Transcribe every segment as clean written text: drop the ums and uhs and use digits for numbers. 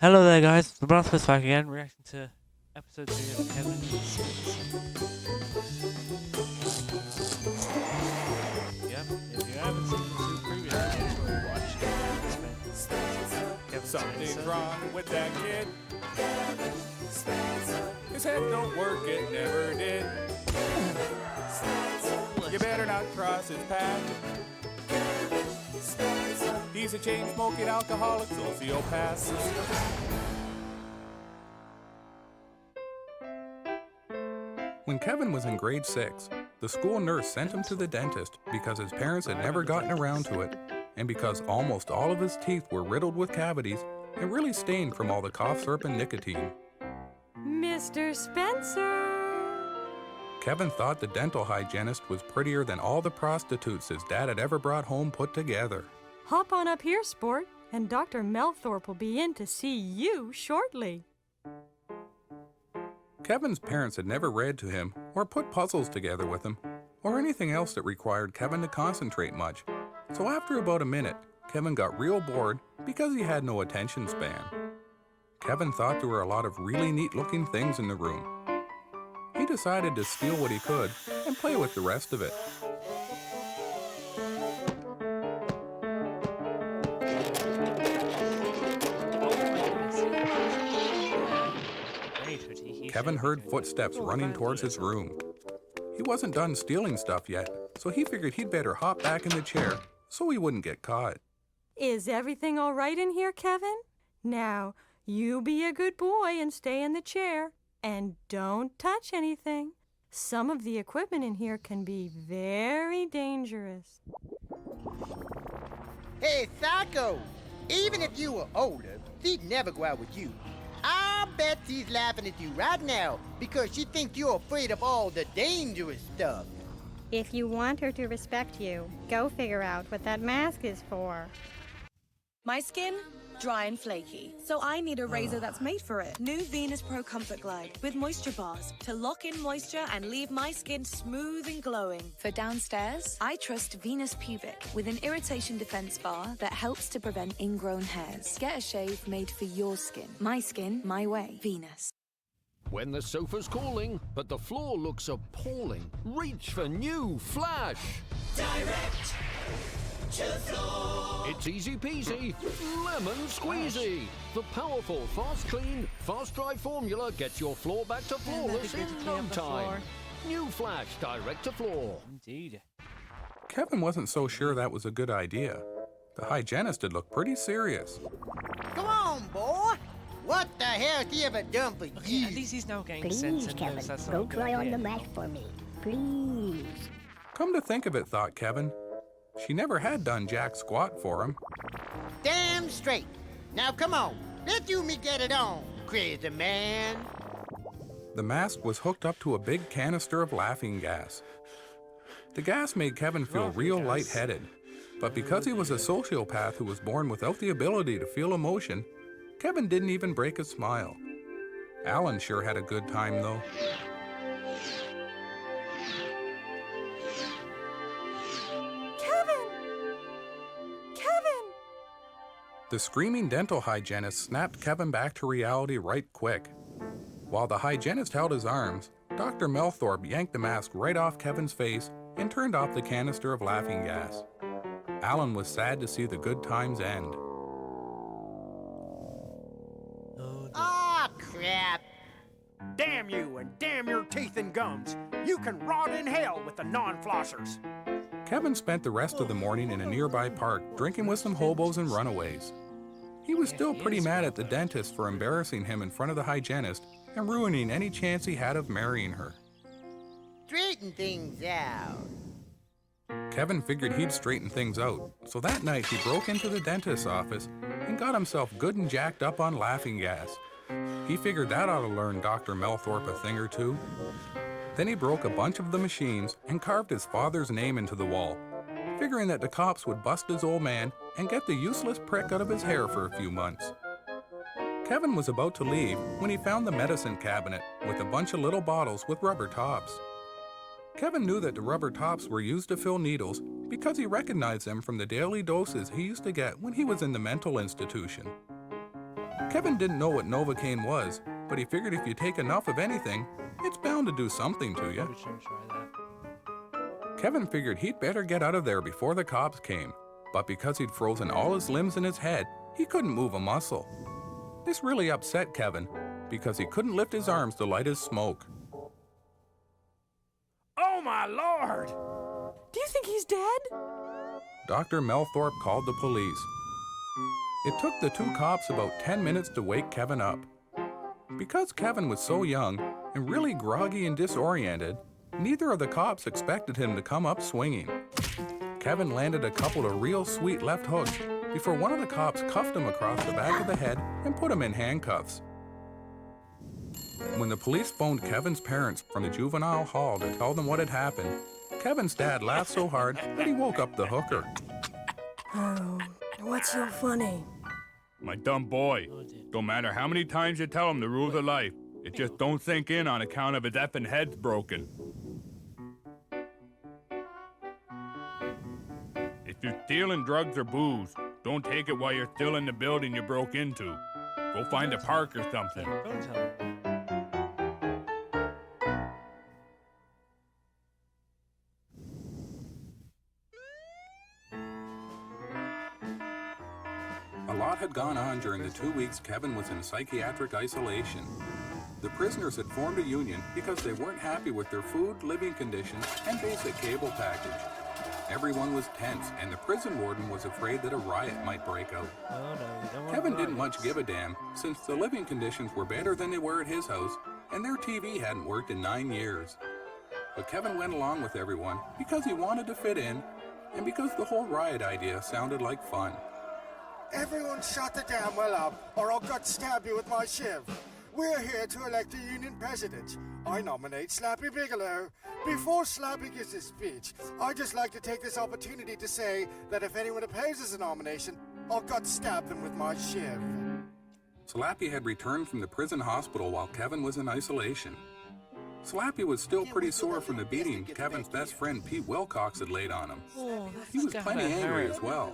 Hello there, guys. The Brothers back again, reacting to episode 3 of Kevin Spencer. Yep, if you haven't seen the two previous videos, watch Kevin Something's Spencer. wrong with that kid. His head don't work, it never did. You better not cross his path. He's a chain-smoking alcoholic sociopath. When Kevin was in grade 6, the school nurse sent him to the dentist because his parents had never gotten around to it, and because almost all of his teeth were riddled with cavities and really stained from all the cough syrup and nicotine. Mr. Spencer! Kevin thought the dental hygienist was prettier than all the prostitutes his dad had ever brought home put together. Hop on up here, sport, and Dr. Melthorpe will be in to see you shortly. Kevin's parents had never read to him or put puzzles together with him or anything else that required Kevin to concentrate much. So after about a minute, Kevin got real bored because he had no attention span. Kevin thought there were a lot of really neat-looking things in the room. He decided to steal what he could and play with the rest of it. Kevin heard footsteps running towards his room. He wasn't done stealing stuff yet, so he figured he'd better hop back in the chair so he wouldn't get caught. Is everything all right in here, Kevin? Now, you be a good boy and stay in the chair, and don't touch anything. Some of the equipment in here can be very dangerous. Hey, Psycho! Even if you were older, she'd never go out with you. I bet she's laughing at you right now because she thinks you're afraid of all the dangerous stuff. If you want her to respect you, go figure out what that mask is for. My skin? Dry and flaky. So I need a razor that's made for it. New Venus Pro Comfort Glide with moisture bars to lock in moisture and leave my skin smooth and glowing. For downstairs, I trust Venus Pubic with an irritation defense bar that helps to prevent ingrown hairs. Get a shave made for your skin. My skin, my way. Venus. When the sofa's calling, but the floor looks appalling, reach for new Flash. Direct to floor. It's easy peasy, lemon squeezy. The powerful, fast clean, fast dry formula gets your floor back to flawless in no time. New Flash direct to floor. Indeed. Kevin wasn't so sure that was a good idea. The hygienist had looked pretty serious. Come on, boy! What the hell has he ever done for you? At least he's now getting sense Please, and Kevin, knows that's not go a good try on idea the mask for me. Please. Come to think of it, thought Kevin. She never had done jack squat for him. Damn straight. Now come on, let you me get it on, crazy man. The mask was hooked up to a big canister of laughing gas. The gas made Kevin feel real lightheaded, but because he was a sociopath who was born without the ability to feel emotion, Kevin didn't even break a smile. Alan sure had a good time, though. Kevin! The screaming dental hygienist snapped Kevin back to reality right quick. While the hygienist held his arms, Dr. Melthorpe yanked the mask right off Kevin's face and turned off the canister of laughing gas. Alan was sad to see the good times end. Ah, crap. Damn you and damn your teeth and gums. You can rot in hell with the non-flossers. Kevin spent the rest of the morning in a nearby park drinking with some hobos and runaways. He was still pretty mad at the dentist for embarrassing him in front of the hygienist and ruining any chance he had of marrying her. Straighten things out. Kevin figured he'd straighten things out, so that night he broke into the dentist's office and got himself good and jacked up on laughing gas. He figured that ought to learn Dr. Melthorpe a thing or two. Then he broke a bunch of the machines and carved his father's name into the wall, figuring that the cops would bust his old man and get the useless prick out of his hair for a few months. Kevin was about to leave when he found the medicine cabinet with a bunch of little bottles with rubber tops. Kevin knew that the rubber tops were used to fill needles because he recognized them from the daily doses he used to get when he was in the mental institution. Kevin didn't know what Novocaine was, but he figured if you take enough of anything, it's bound to do something to you. We shouldn't try that. Kevin figured he'd better get out of there before the cops came, but because he'd frozen all his limbs in his head, he couldn't move a muscle. This really upset Kevin, because he couldn't lift his arms to light his smoke. Oh, my Lord! Do you think he's dead? Dr. Melthorpe called the police. It took the two cops about 10 minutes to wake Kevin up. Because Kevin was so young and really groggy and disoriented, neither of the cops expected him to come up swinging. Kevin landed a couple of real sweet left hooks before one of the cops cuffed him across the back of the head and put him in handcuffs. When the police phoned Kevin's parents from the juvenile hall to tell them what had happened, Kevin's dad laughed so hard that he woke up the hooker. Oh, what's so funny? My dumb boy. Don't matter how many times you tell him the rules of life, it just don't sink in on account of his effing head's broken. If you're stealing drugs or booze, don't take it while you're still in the building you broke into. Go find a park or something. Don't tell him. A lot had gone on during the 2 weeks Kevin was in psychiatric isolation. The prisoners had formed a union because they weren't happy with their food, living conditions, and basic cable package. Everyone was tense, and the prison warden was afraid that a riot might break out. Oh, no, we don't want Kevin riots. didn't much give a damn, since the living conditions were better than they were at his house, and their TV hadn't worked in 9 years. But Kevin went along with everyone because he wanted to fit in, and because the whole riot idea sounded like fun. Everyone shut the damn well up, or I'll gut stab you with my shiv. We're here to elect a union president. I nominate Slappy Bigelow. Before Slappy gives his speech, I'd just like to take this opportunity to say that if anyone opposes the nomination, I'll gut stab them with my shiv. Slappy had returned from the prison hospital while Kevin was in isolation. Slappy was still pretty sore from the beating Kevin's best friend Pete Wilcox had laid on him. Oh, He was that's plenty gotta angry hurt. as well.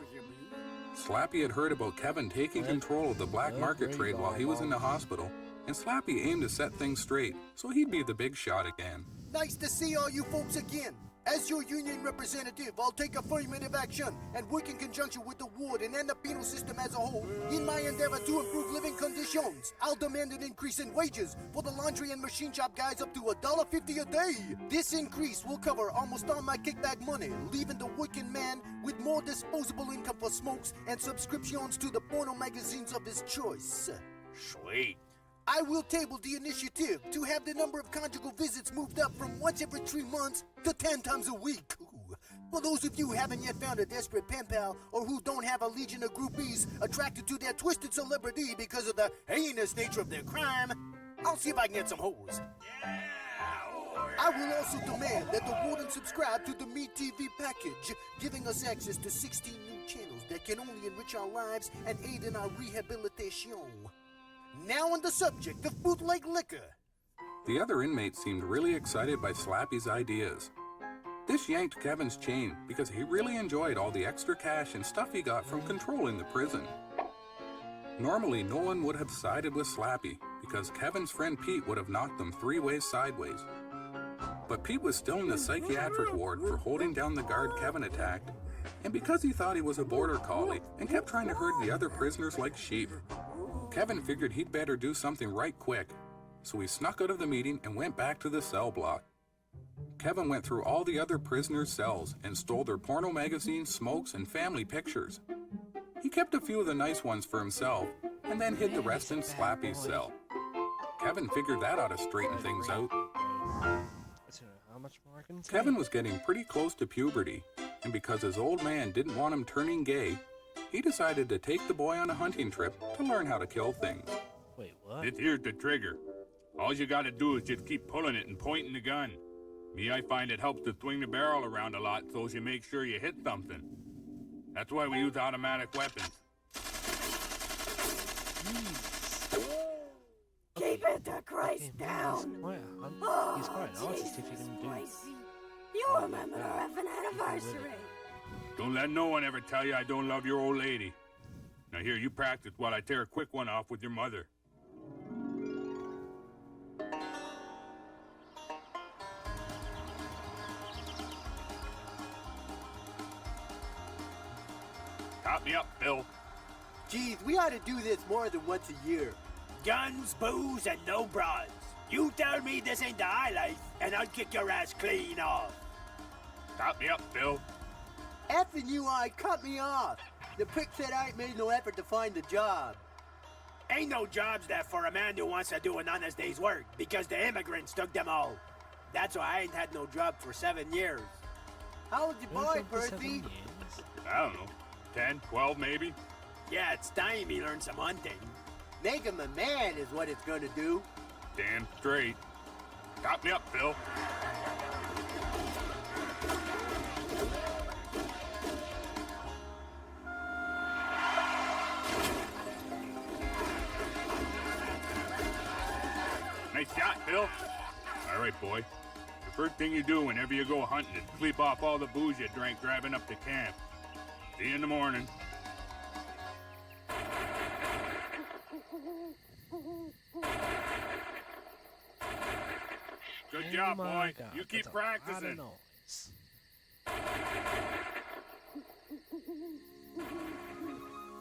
Slappy had heard about Kevin taking control of the black market trade while he was in the hospital, and Slappy aimed to set things straight so he'd be the big shot again. Nice to see all you folks again. As your union representative, I'll take affirmative action and work in conjunction with the ward and the penal system as a whole. In my endeavor to improve living conditions, I'll demand an increase in wages for the laundry and machine shop guys up to $1.50 a day. This increase will cover almost all my kickback money, leaving the working man with more disposable income for smokes and subscriptions to the porno magazines of his choice. Sweet. I will table the initiative to have the number of conjugal visits moved up from once every 3 months to 10 times a week. Ooh. For those of you who haven't yet found a desperate pen pal or who don't have a legion of groupies attracted to their twisted celebrity because of the heinous nature of their crime, I'll see if I can get some hoes. I will also demand that the warden subscribe to the Me TV package, giving us access to 16 new channels that can only enrich our lives and aid in our rehabilitation. Now on the subject of bootleg liquor. The other inmates seemed really excited by Slappy's ideas. This yanked Kevin's chain because he really enjoyed all the extra cash and stuff he got from controlling the prison. Normally, no one would have sided with Slappy because Kevin's friend Pete would have knocked them 3 ways sideways. But Pete was still in the psychiatric ward for holding down the guard Kevin attacked, and because he thought he was a border collie and kept trying to herd the other prisoners like sheep. Kevin figured he'd better do something right quick, so he snuck out of the meeting and went back to the cell block. Kevin went through all the other prisoners' cells and stole their porno magazines, smokes, and family pictures. He kept a few of the nice ones for himself, and then hid the rest in Slappy's cell. Kevin figured that ought to straighten things out. How much more I can say? Kevin was getting pretty close to puberty, and because his old man didn't want him turning gay, he decided to take the boy on a hunting trip to learn how to kill things. Wait, what? This here's the trigger. All you gotta do is just keep pulling it and pointing the gun. Me, I find it helps to swing the barrel around a lot so you make sure you hit something. That's why we use automatic weapons. Keep it to Christ down. He's quite an artist if you can do it. You remember our effing anniversary. Don't let no one ever tell you I don't love your old lady. Now here, you practice while I tear a quick one off with your mother. Top me up, Bill. Geez, we ought to do this more than once a year. Guns, booze, and no bras. You tell me this ain't the high life, and I'll kick your ass clean off. Top me up, Bill. Effing you, cut me off. The prick said I ain't made no effort to find a job. Ain't no jobs there for a man who wants to do an honest day's work, because the immigrants took them all. That's why I ain't had no job for 7 years. How old's your boy, Percy? I don't know. 10, 12 maybe? Yeah, it's time he learned some hunting. Make him a man is what it's gonna do. Damn straight. Top me up, Bill. Nice shot, Bill. All right, boy. The first thing you do whenever you go hunting is sleep off all the booze you drank driving up to camp. See you in the morning. Good job, boy. God, You keep that's a lot of practicing. noise.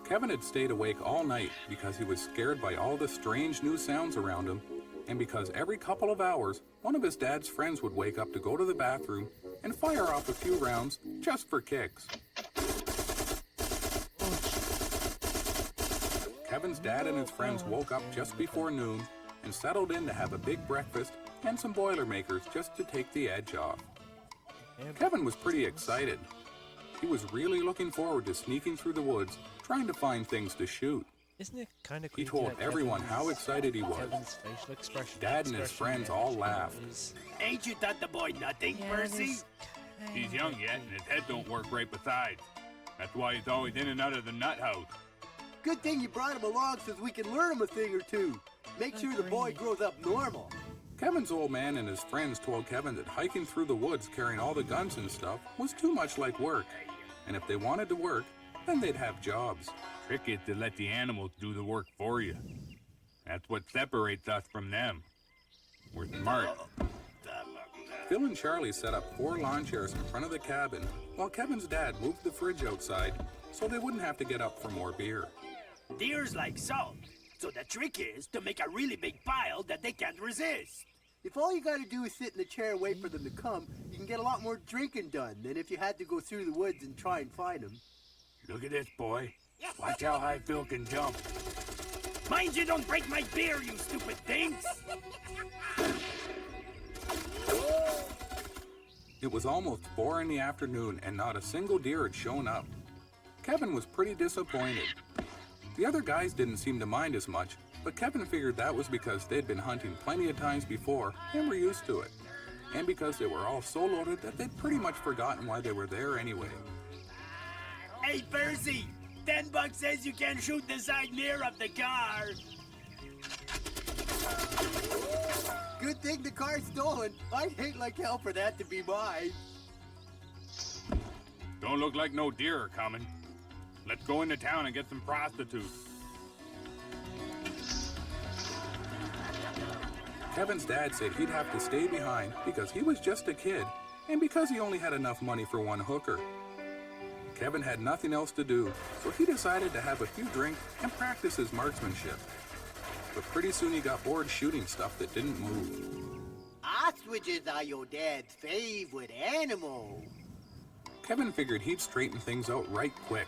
Kevin had stayed awake all night because he was scared by all the strange new sounds around him, and because every couple of hours, one of his dad's friends would wake up to go to the bathroom and fire off a few rounds just for kicks. Kevin's dad and his friends woke up just before noon and settled in to have a big breakfast and some Boilermakers just to take the edge off. Kevin was pretty excited. He was really looking forward to sneaking through the woods, trying to find things to shoot. Isn't it kind of He told everyone how excited he was. Kevin's facial expression. Dad and his friends all laughed. Ain't you taught the boy nothing, Percy? He's young yet, and his head don't work right besides. That's why he's always in and out of the nut house. Good thing you brought him along so we can learn him a thing or two. Make sure the boy grows up normal. Kevin's old man and his friends told Kevin that hiking through the woods carrying all the guns and stuff was too much like work. And if they wanted to work, then they'd have jobs. Trick is to let the animals do the work for you. That's what separates us from them. We're smart. Phil and Charlie set up 4 lawn chairs in front of the cabin while Kevin's dad moved the fridge outside so they wouldn't have to get up for more beer. Deers like salt, so the trick is to make a really big pile that they can't resist. If all you gotta do is sit in the chair and wait for them to come, you can get a lot more drinking done than if you had to go through the woods and try and find them. Look at this, boy. Watch how high Phil can jump. Mind you don't break my beer, you stupid things! It was almost 4 in the afternoon and not a single deer had shown up. Kevin was pretty disappointed. The other guys didn't seem to mind as much, but Kevin figured that was because they'd been hunting plenty of times before and were used to it, and because they were all so loaded that they'd pretty much forgotten why they were there anyway. Hey, Percy! $10 says you can shoot the side mirror of the car! Good thing the car's stolen. I'd hate like hell for that to be mine. Don't look like no deer are coming. Let's go into town and get some prostitutes. Kevin's dad said he'd have to stay behind because he was just a kid and because he only had enough money for one hooker. Kevin had nothing else to do, so he decided to have a few drinks and practice his marksmanship. But pretty soon he got bored shooting stuff that didn't move. Ostriches are your dad's favorite animal. Kevin figured he'd straighten things out right quick,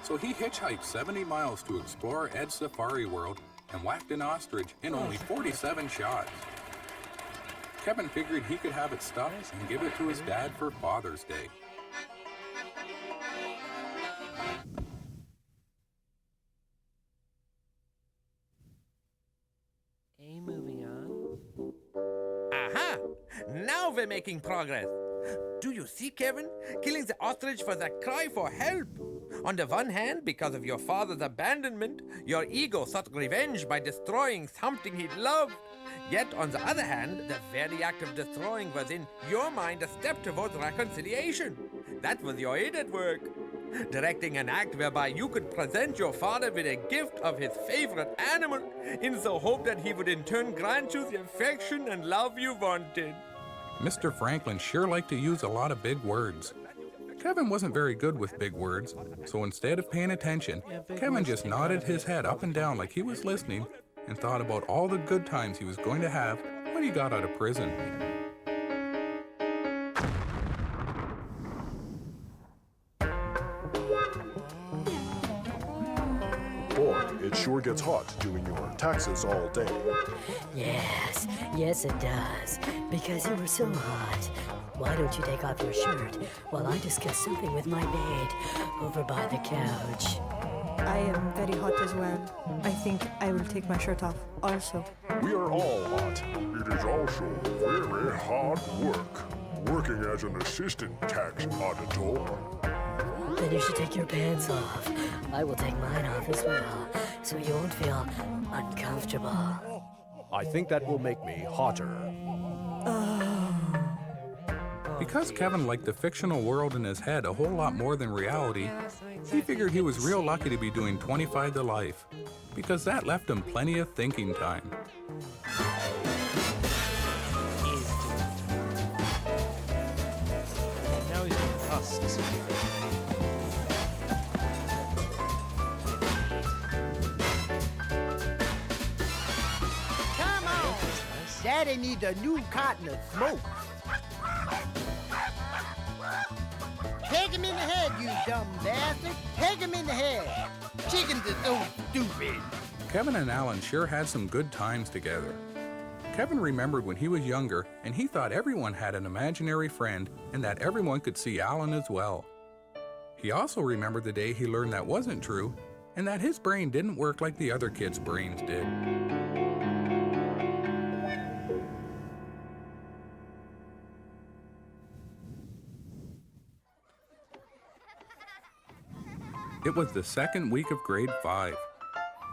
so he hitchhiked 70 miles to explore Ed's Safari World and whacked an ostrich in only 47 shots. Kevin figured he could have it stuffed and give it to his dad for Father's Day. Moving on. Aha! Now we're making progress. Do you see, Kevin? Killing the ostrich was a cry for help. On the one hand, because of your father's abandonment, your ego sought revenge by destroying something he loved. Yet, on the other hand, the very act of destroying was in your mind a step towards reconciliation. That was your id at work. directing an act whereby you could present your father with a gift of his favorite animal in the hope that he would in turn grant you the affection and love you wanted. Mr. Franklin sure liked to use a lot of big words. Kevin wasn't very good with big words, so instead of paying attention, Kevin just nodded his head up and down like he was listening and thought about all the good times he was going to have when he got out of prison. Boy, it sure gets hot doing your taxes all day. Yes it does. Because you were so hot. Why don't you take off your shirt while I discuss something with my maid over by the couch? I am very hot as well. I think I will take my shirt off also. We are all hot. It is also very hard work, working as an assistant tax auditor. Then you should take your pants off. I will take mine off as well, so you won't feel uncomfortable. I think that will make me hotter. Because Kevin liked the fictional world in his head a whole lot more than reality, he figured he was real lucky to be doing 25 to life, because that left him plenty of thinking time. Now he's doing husks. Come on! Daddy needs a new carton of smoke. Peg him in the head, you dumb bastard! Peg him in the head! Chickens are so stupid! Kevin and Alan sure had some good times together. Kevin remembered when he was younger and he thought everyone had an imaginary friend and that everyone could see Alan as well. He also remembered the day he learned that wasn't true and that his brain didn't work like the other kids' brains did. It was the second week of grade 5.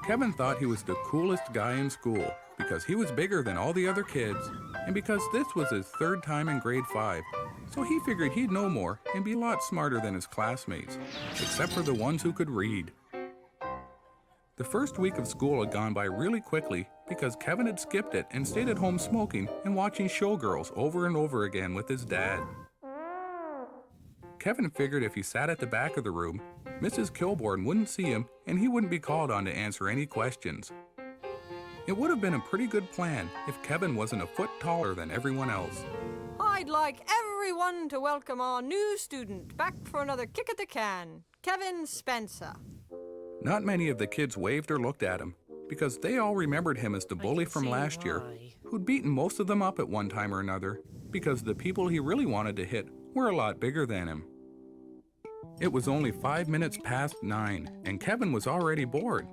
Kevin thought he was the coolest guy in school because he was bigger than all the other kids and because this was his third time in grade 5. So he figured he'd know more and be a lot smarter than his classmates, except for the ones who could read. The first week of school had gone by really quickly because Kevin had skipped it and stayed at home smoking and watching Showgirls over and over again with his dad. Kevin figured if he sat at the back of the room, Mrs. Kilborn wouldn't see him and he wouldn't be called on to answer any questions. It would have been a pretty good plan if Kevin wasn't a foot taller than everyone else. I'd like everyone to welcome our new student back for another kick at the can, Kevin Spencer. Not many of the kids waved or looked at him because they all remembered him as the bully from last year who'd beaten most of them up at one time or another because the people he really wanted to hit were a lot bigger than him. It was only 5 minutes past 9, and Kevin was already bored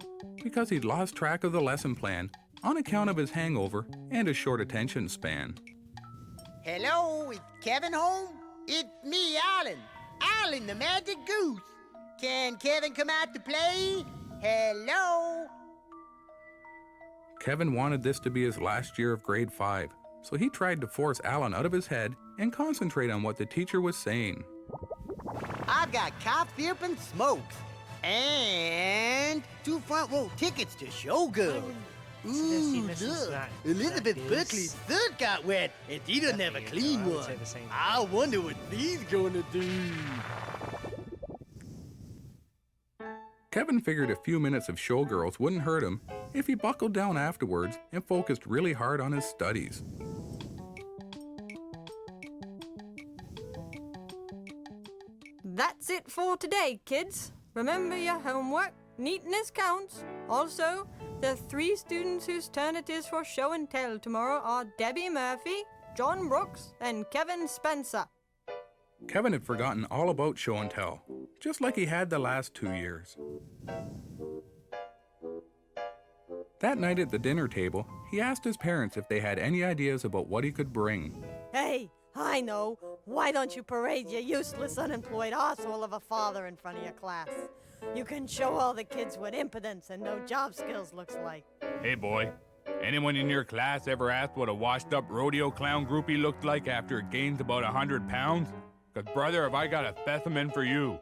because he'd lost track of the lesson plan on account of his hangover and his short attention span. Hello, is Kevin home? It's me, Alan. Alan, the magic goose. Can Kevin come out to play? Hello? Kevin wanted this to be his last year of grade 5, so he tried to force Alan out of his head and concentrate on what the teacher was saying. I've got cough syrup and smokes. And 2 front row tickets to Showgirls. Ooh, look. Elizabeth Berkley's third got wet, and she doesn't have a clean one. I wonder what she's gonna do. Kevin figured a few minutes of Showgirls wouldn't hurt him if he buckled down afterwards and focused really hard on his studies. That's it for today, kids. Remember your homework. Neatness counts. Also, the 3 students whose turn it is for show and tell tomorrow are Debbie Murphy, John Brooks, and Kevin Spencer. Kevin had forgotten all about show and tell, just like he had the last 2 years. That night at the dinner table, he asked his parents if they had any ideas about what he could bring. Hey, I know. Why don't you parade your useless, unemployed arsehole of a father in front of your class? You can show all the kids what impotence and no job skills looks like. Hey, boy. Anyone in your class ever asked what a washed-up rodeo clown groupie looked like after it gains about 100 pounds? 'Cause, brother, have I got a specimen for you.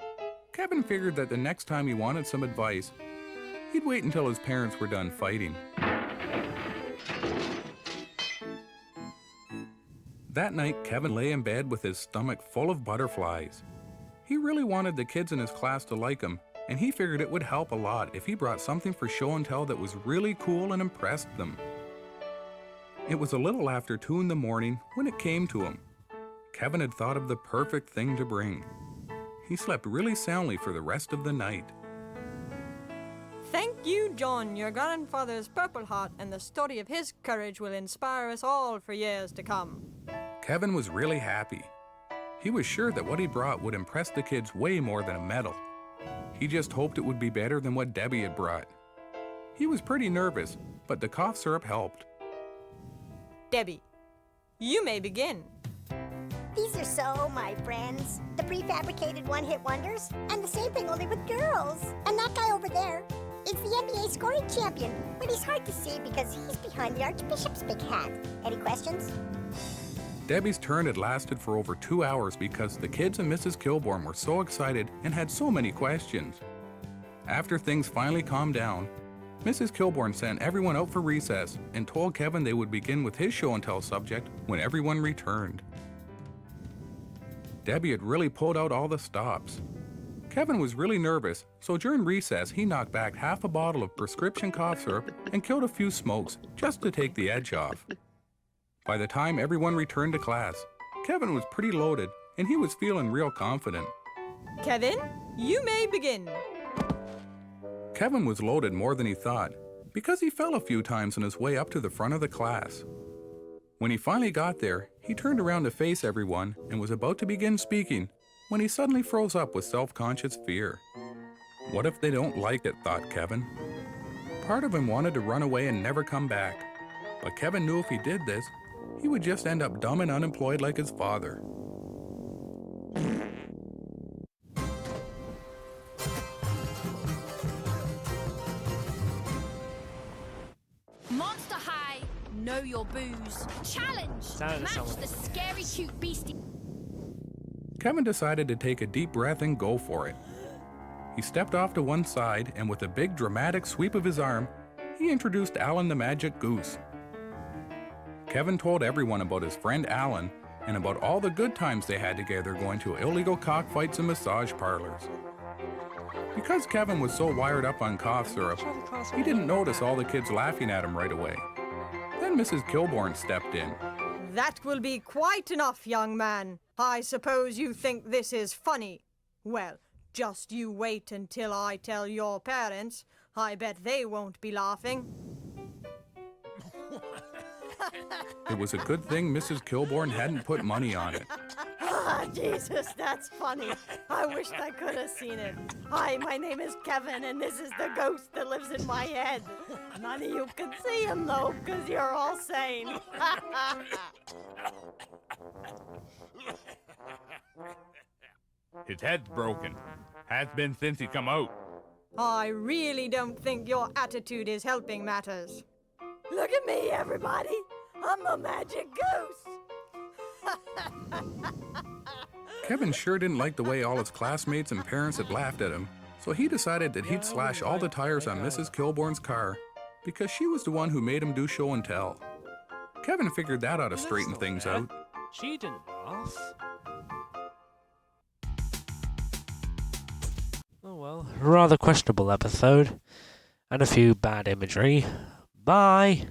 Kevin figured that the next time he wanted some advice, he'd wait until his parents were done fighting. That night, Kevin lay in bed with his stomach full of butterflies. He really wanted the kids in his class to like him, and he figured it would help a lot if he brought something for show and tell that was really cool and impressed them. It was a little after 2 in the morning when it came to him. Kevin had thought of the perfect thing to bring. He slept really soundly for the rest of the night. Thank you, John. Your grandfather's Purple Heart and the story of his courage will inspire us all for years to come. Kevin was really happy. He was sure that what he brought would impress the kids way more than a medal. He just hoped it would be better than what Debbie had brought. He was pretty nervous, but the cough syrup helped. Debbie, you may begin. These are so my friends. The prefabricated one-hit wonders. And the same thing only with girls. And that guy over there is the NBA scoring champion. But he's hard to see because he's behind the Archbishop's big hat. Any questions? Debbie's turn had lasted for over 2 hours because the kids and Mrs. Kilborn were so excited and had so many questions. After things finally calmed down, Mrs. Kilborn sent everyone out for recess and told Kevin they would begin with his show and tell subject when everyone returned. Debbie had really pulled out all the stops. Kevin was really nervous, so during recess he knocked back half a bottle of prescription cough syrup and killed a few smokes just to take the edge off. By the time everyone returned to class, Kevin was pretty loaded and he was feeling real confident. Kevin, you may begin. Kevin was loaded more than he thought because he fell a few times on his way up to the front of the class. When he finally got there, he turned around to face everyone and was about to begin speaking when he suddenly froze up with self-conscious fear. What if they don't like it, thought Kevin. Part of him wanted to run away and never come back, but Kevin knew if he did this, he would just end up dumb and unemployed like his father. Monster High, know your booze. Challenge, match the scary cute beastie. Kevin decided to take a deep breath and go for it. He stepped off to one side and with a big dramatic sweep of his arm, he introduced Alan the Magic Goose. Kevin told everyone about his friend Alan and about all the good times they had together going to illegal cockfights and massage parlors. Because Kevin was so wired up on cough syrup, he didn't notice all the kids laughing at him right away. Then Mrs. Kilborn stepped in. That will be quite enough, young man. I suppose you think this is funny. Well, just you wait until I tell your parents. I bet they won't be laughing. It was a good thing Mrs. Kilborn hadn't put money on it. Ah, Jesus, that's funny. I wish I could have seen it. Hi, my name is Kevin, and this is the ghost that lives in my head. None of you can see him, though, because you're all sane. His head's broken. Has been since he come out. I really don't think your attitude is helping matters. Look at me, everybody. I'm the magic goose. Kevin sure didn't like the way all his classmates and parents had laughed at him, so he decided that he'd slash all the tires on Mrs. Kilborn's car because she was the one who made him do show and tell. Kevin figured that ought to straighten things out. She didn't laugh. Oh well, rather questionable episode, and a few bad imagery. Bye!